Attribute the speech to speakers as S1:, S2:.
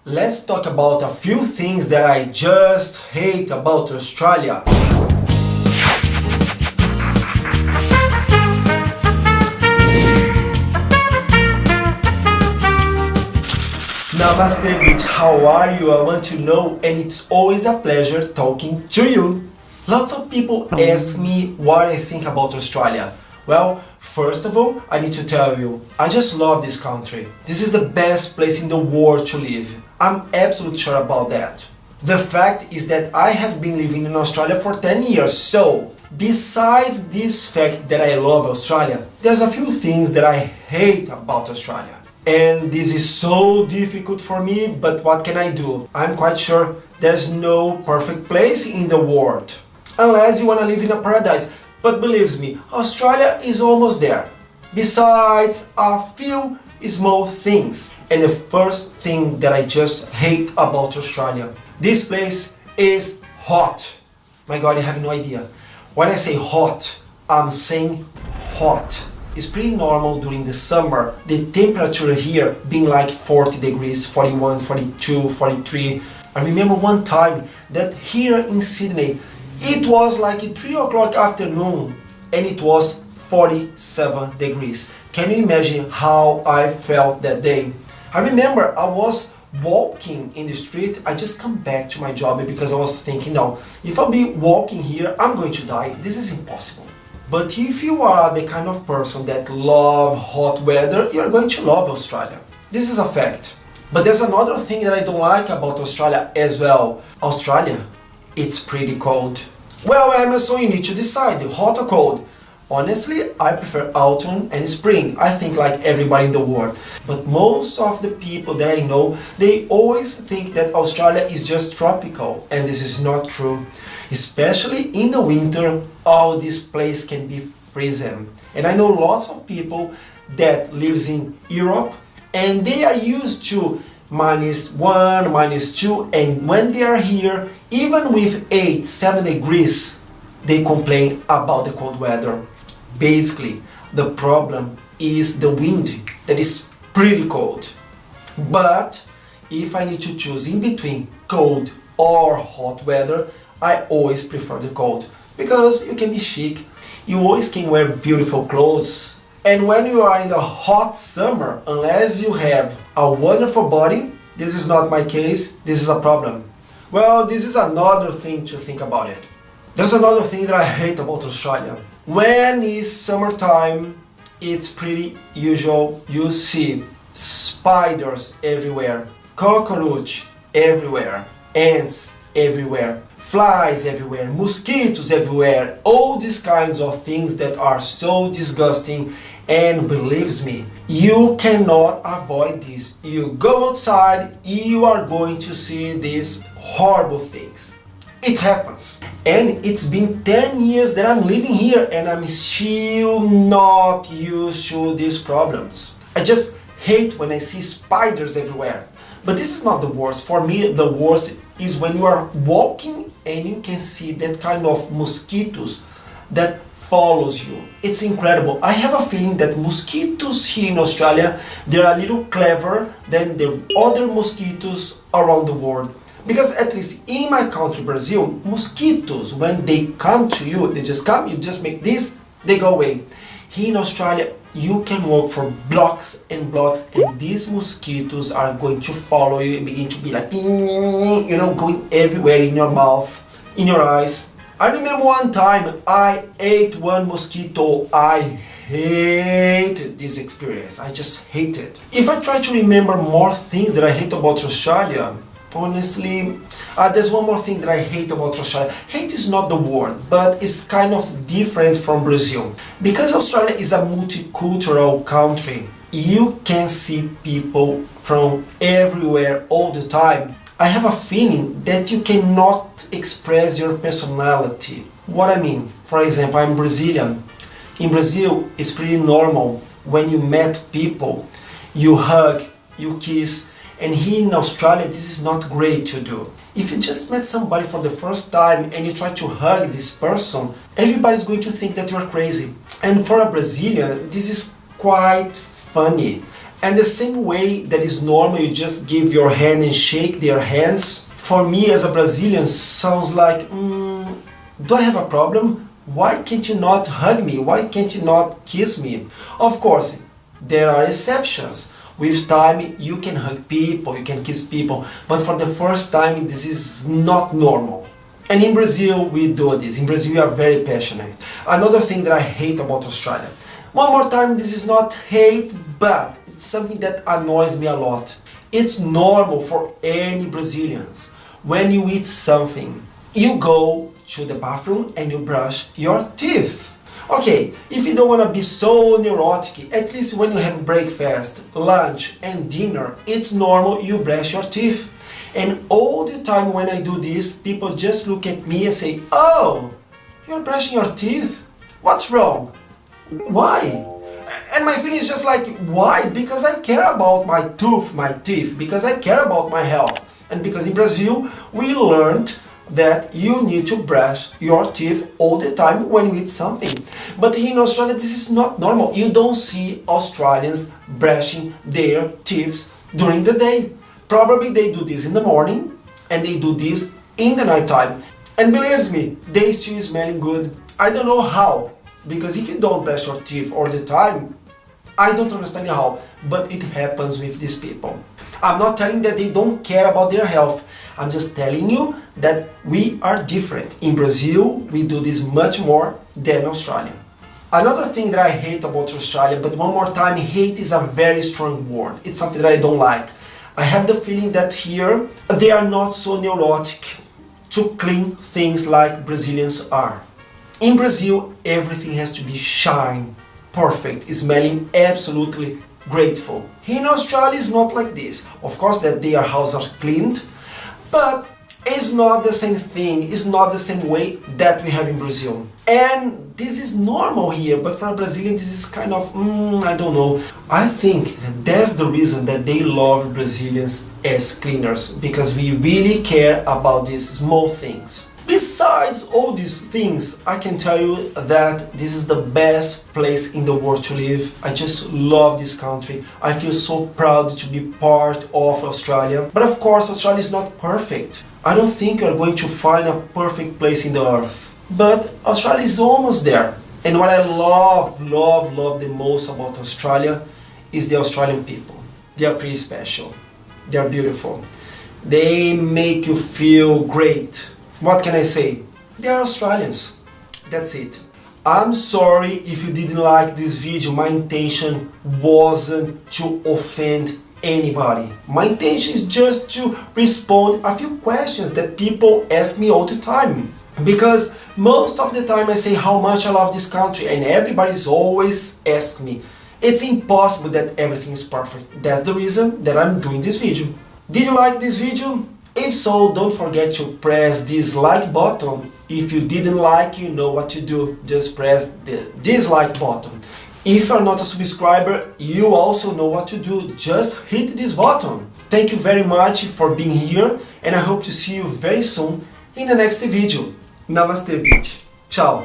S1: let's talk about a few things that I just hate about Australia. Namaste Bitch, how are you? I want to know, and it's always a pleasure talking to you. Lots of people ask me what I think about Australia. Well, first of all, I need to tell you, I just love this country. This is the best place in the world to live. I'm absolutely sure about that. The fact is that I have been living in Australia for 10 years, so besides this fact that I love Australia, there's a few things that I hate about Australia. And this is so difficult for me, but what can I do? I'm quite sure there's no perfect place in the world, unless you want to live in a paradise. But believe me, Australia is almost there. Besides a few small things. And the first thing that I just hate about Australia, this place is hot. My God, I have no idea. When I say hot, I'm saying hot. It's pretty normal during the summer, the temperature here being like 40 degrees, 41, 42, 43. I remember one time that here in Sydney, it was like 3 o'clock afternoon and it was 47 degrees. Can you imagine how I felt that day? I remember I was walking in the street. I just come back to my job because I was thinking, no, if I'll be walking here, I'm going to die. This is impossible. But if you are the kind of person that love hot weather, you're going to love Australia. This is a fact. But there's another thing that I don't like about Australia as well. Australia, it's pretty cold. Well, Emerson, you need to decide, hot or cold. Honestly, I prefer autumn and spring. I think like everybody in the world. But most of the people that I know, they always think that Australia is just tropical. And this is not true. Especially in the winter, all this place can be freezing. And I know lots of people that lives in Europe and they are used to -1, -2, and when they are here, even with 8, 7 degrees, they complain about the cold weather. Basically, the problem is the wind that is pretty cold. But if I need to choose in between cold or hot weather, I always prefer the cold because you can be chic, you always can wear beautiful clothes, and when you are in the hot summer, unless you have a wonderful body, this is not my case, this is a problem. Well, this is another thing to think about it. There's another thing that I hate about Australia. When it's summertime, it's pretty usual, you see spiders everywhere, cockroach everywhere, ants everywhere, flies everywhere, mosquitoes everywhere, all these kinds of things that are so disgusting. And believe me, you cannot avoid this. You go outside, you are going to see these horrible things. It happens. And it's been 10 years that I'm living here and I'm still not used to these problems. I just hate when I see spiders everywhere. But this is not the worst. For me, the worst is when you are walking and you can see that kind of mosquitoes that follows you. It's incredible. I have a feeling that mosquitoes here in Australia, they're a little clever than the other mosquitoes around the world. Because at least in my country, Brazil, mosquitoes, when they come to you, they just come, you just make this, they go away. Here in Australia, you can walk for blocks and blocks and these mosquitoes are going to follow you and begin to be like, you know, going everywhere in your mouth, in your eyes. I remember one time I ate one mosquito. I hated this experience. I just hate it. If I try to remember more things that I hate about Australia, honestly, there's one more thing that I hate about Australia. Hate is not the word, but it's kind of different from Brazil. Because Australia is a multicultural country, you can see people from everywhere all the time. I have a feeling that you cannot express your personality. What I mean, for example, I'm Brazilian. In Brazil, it's pretty normal when you met people, you hug, you kiss, and here in Australia, this is not great to do. If you just met somebody for the first time and you try to hug this person, everybody's going to think that you're crazy. And for a Brazilian, this is quite funny. And the same way that is normal, you just give your hand and shake their hands, for me as a Brazilian sounds like, do I have a problem? Why can't you not hug me? Why can't you not kiss me? Of course, there are exceptions. With time, you can hug people, you can kiss people, but for the first time, this is not normal. And in Brazil, we do this. In Brazil, we are very passionate. Another thing that I hate about Australia. One more time, this is not hate, but it's something that annoys me a lot. It's normal for any Brazilians. When you eat something, you go to the bathroom and you brush your teeth. Okay, if you don't want to be so neurotic, at least when you have breakfast, lunch and dinner, it's normal you brush your teeth. And all the time when I do this, people just look at me and say, "Oh, you're brushing your teeth? What's wrong? Why?" And my feeling is just like, why? Because I care about my teeth, because I care about my health. And because in Brazil, we learned that you need to brush your teeth all the time when you eat something. But here in Australia, this is not normal. You don't see Australians brushing their teeth during the day. Probably they do this in the morning and they do this in the night time. And believe me, they still smelling good. I don't know how, because if you don't brush your teeth all the time, I don't understand how, but it happens with these people. I'm not telling that they don't care about their health. I'm just telling you that we are different. In Brazil, we do this much more than Australia. Another thing that I hate about Australia, but one more time, hate is a very strong word. It's something that I don't like. I have the feeling that here, they are not so neurotic to clean things like Brazilians are. In Brazil, everything has to be shine, perfect, smelling absolutely grateful. Here in Australia, it's not like this. Of course that their houses are cleaned, but it's not the same thing, it's not the same way that we have in Brazil. And this is normal here, but for a Brazilian this is kind of, I don't know. I think that's the reason that they love Brazilians as cleaners, because we really care about these small things. Besides all these things, I can tell you that this is the best place in the world to live. I just love this country. I feel so proud to be part of Australia. But of course, Australia is not perfect. I don't think you're going to find a perfect place in the earth. But Australia is almost there. And what I love the most about Australia is the Australian people. They are pretty special. They are beautiful. They make you feel great. What can I say? They are Australians. That's it. I'm sorry if you didn't like this video. My intention wasn't to offend anybody. My intention is just to respond a few questions that people ask me all the time. Because most of the time I say how much I love this country and everybody's always asking me. It's impossible that everything is perfect. That's the reason that I'm doing this video. Did you like this video? If so, don't forget to press this like button. If you didn't like, you know what to do. Just press the dislike button. If you're not a subscriber, you also know what to do. Just hit this button. Thank you very much for being here, and I hope to see you very soon in the next video. Namaste Bitch. Ciao.